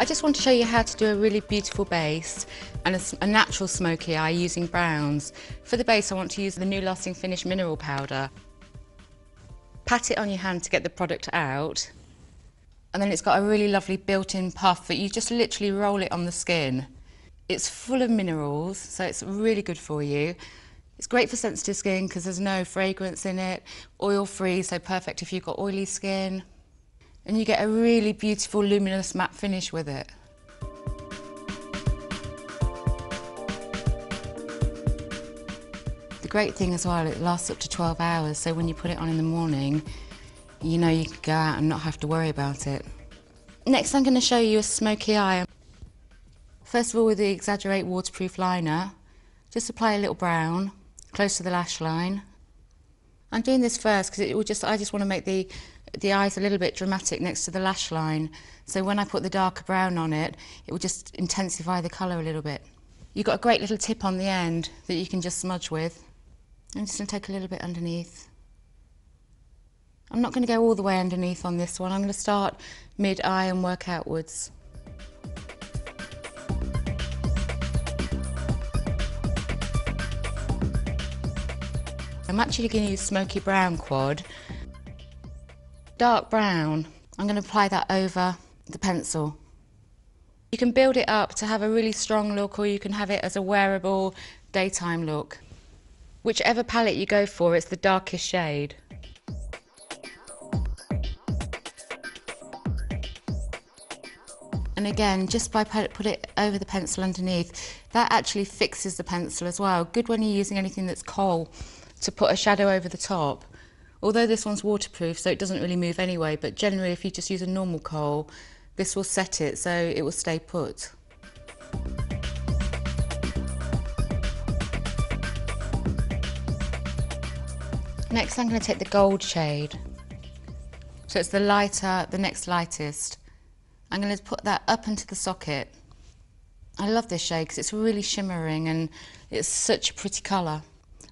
I just want to show you how to do a really beautiful base and a natural smoky eye using browns. For the base I want to use the New Lasting Finish mineral powder. Pat it on your hand to get the product out, and then it's got a really lovely built-in puff that you just literally roll it on the skin. It's full of minerals, so it's really good for you. It's great for sensitive skin because there's no fragrance in it, oil-free, so perfect if you've got oily skin. And you get a really beautiful luminous matte finish with it. The great thing as well, it lasts up to 12 hours, so when you put it on in the morning, you know you can go out and not have to worry about it. Next I'm going to show you a smoky eye. First of all, with the Exaggerate waterproof liner, just apply a little brown close to the lash line. I'm doing this first because I just want to make the eyes a little bit dramatic next to the lash line. So when I put the darker brown on it, it will just intensify the colour a little bit. You've got a great little tip on the end that you can just smudge with. I'm just going to take a little bit underneath. I'm not going to go all the way underneath on this one. I'm going to start mid-eye and work outwards. I'm actually going to use smoky brown quad. Dark brown, I'm going to apply that over the pencil. You can build it up to have a really strong look, or you can have it as a wearable daytime look. Whichever palette you go for, it's the darkest shade. And again, just by put it over the pencil underneath, that actually fixes the pencil as well. Good when you're using anything that's kohl to put a shadow over the top. Although this one's waterproof, so it doesn't really move anyway, but generally if you just use a normal kohl, this will set it so it will stay put. Next I'm going to take the gold shade. So it's the lighter, the next lightest. I'm going to put that up into the socket. I love this shade because it's really shimmering and it's such a pretty colour.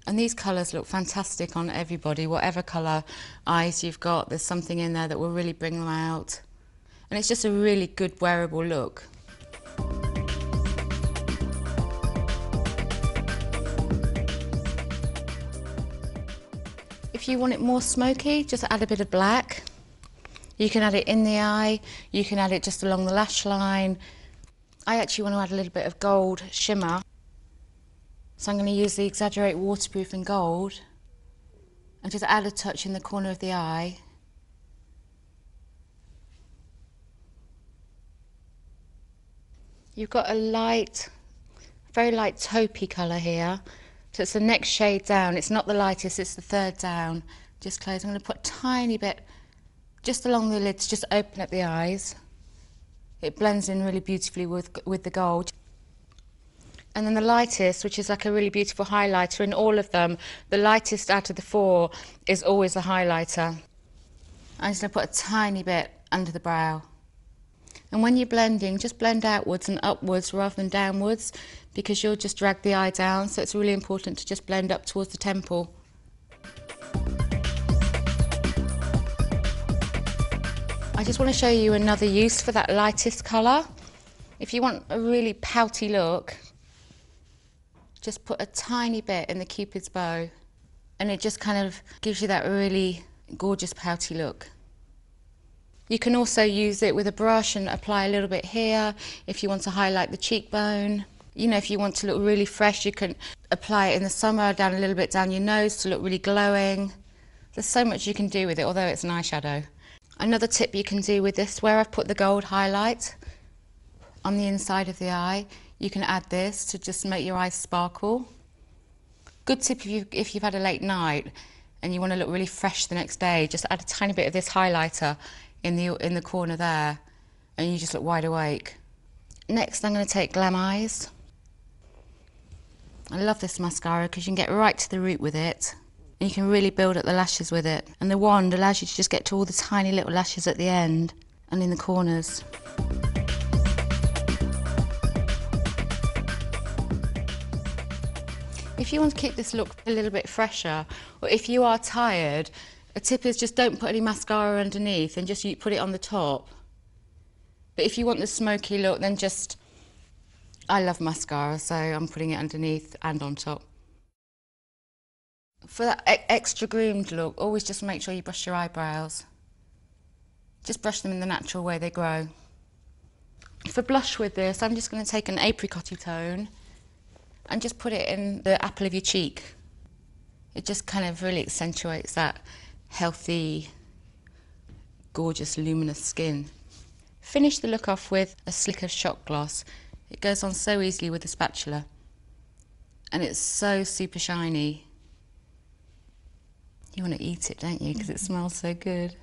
And these colours look fantastic on everybody, whatever colour eyes you've got, there's something in there that will really bring them out. And it's just a really good wearable look. If you want it more smoky, just add a bit of black. You can add it in the eye, you can add it just along the lash line. I actually want to add a little bit of gold shimmer. So I'm going to use the Exaggerate waterproof in gold and just add a touch in the corner of the eye. You've got a light, very light taupey colour here. So it's the next shade down. It's not the lightest, it's the third down. Just close. I'm going to put a tiny bit just along the lids, just open up the eyes. It blends in really beautifully with the gold. And then the lightest, which is like a really beautiful highlighter, in all of them, the lightest out of the four is always the highlighter. I'm just going to put a tiny bit under the brow. And when you're blending, just blend outwards and upwards rather than downwards, because you'll just drag the eye down, so it's really important to just blend up towards the temple. I just want to show you another use for that lightest colour. If you want a really pouty look, just put a tiny bit in the Cupid's bow and it just kind of gives you that really gorgeous pouty look. You can also use it with a brush and apply a little bit here if you want to highlight the cheekbone. You know, if you want to look really fresh, you can apply it in the summer down a little bit down your nose to look really glowing. There's so much you can do with it, although it's an eyeshadow. Another tip you can do with this, where I've put the gold highlight on the inside of the eye, you can add this to just make your eyes sparkle. Good tip if you've had a late night and you want to look really fresh the next day, just add a tiny bit of this highlighter in the corner there and you just look wide awake. Next I'm going to take Glam Eyes. I love this mascara because you can get right to the root with it. And you can really build up the lashes with it. And the wand allows you to just get to all the tiny little lashes at the end and in the corners. If you want to keep this look a little bit fresher, or if you are tired, a tip is just don't put any mascara underneath and just put it on the top. But if you want the smoky look, then just, I love mascara, so I'm putting it underneath and on top. For that extra groomed look, always just make sure you brush your eyebrows. Just brush them in the natural way they grow. For blush with this, I'm just going to take an apricot-y tone and just put it in the apple of your cheek. It just kind of really accentuates that healthy, gorgeous, luminous skin. Finish the look off with a slick of shot gloss. It goes on so easily with a spatula. And it's so super shiny. You want to eat it, don't you? Because it smells so good.